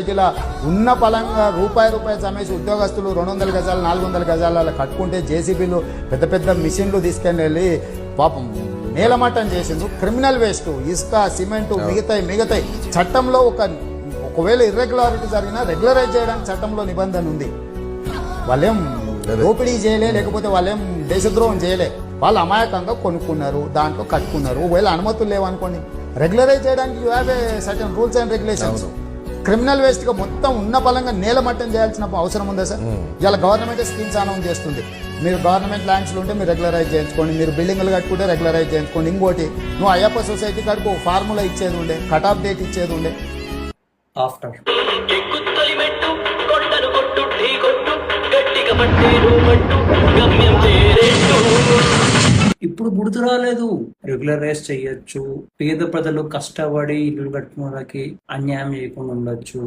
ఇలా ఉన్న పలంగా రూపాయి చమేసి ఉద్యోగస్తులు 200 గజాలు 400 గజాల కట్టుకుంటే జేసీబీలు పెద్ద పెద్ద మిషన్లు తీసుకొని వెళ్ళి పాపం నేలమట్టం చేసిండ్రు. క్రిమినల్ వేస్ట్, ఇసుక, సిమెంట్, మిగతాయి చట్టంలో ఒకవేళ ఇర్రెగ్యులారిటీ జరిగినా రెగ్యులరైజ్ చేయడానికి చట్టంలో నిబంధన ఉంది. వాళ్ళేం దోపిడీ చేయలే, లేకపోతే వాళ్ళేం దేశద్రోహం చేయలే. వాళ్ళు అమాయకంగా కొనుక్కున్నారు, దాంట్లో కట్టుకున్నారు. ఒకవేళ అనుమతులు లేవనుకోండి, రెగ్యులరైజ్ చేయడానికి you have a certain rules and regulations. Criminal waste గా మొత్తం ఉన్న పలంగా నేలమట్టం చేయాల్సిన అవసరం ఉందా సార్? ఇలా గవర్నమెంట్ స్కీమ్స్ అనౌన్స్ చేస్తుంది. మీరు గవర్నమెంట్ ల్యాండ్స్ ఉంటే మీరు రెగ్యులరైజ్ చేయించుకోండి, మీరు బిల్డింగ్లు కట్టుకుంటే రెగ్యులరైజ్ చేయించుకోండి. ఇంకోటి, నువ్వు అయ్యప్ప సొసైటీ కాడికి ఒక ఫార్ములా ఇచ్చేది ఉండే, కట్ ఆఫ్ డేట్ ఇచ్చేది ఉండే. ఆఫ్టర్ ఇప్పుడు గుర్తు రాలేదు. రెగ్యులరైజ్ చెయ్యొచ్చు, పేద ప్రజలు కష్టపడి ఇల్లు కట్టుకున్న వాళ్ళకి అన్యాయం చేయకుండా ఉండొచ్చు.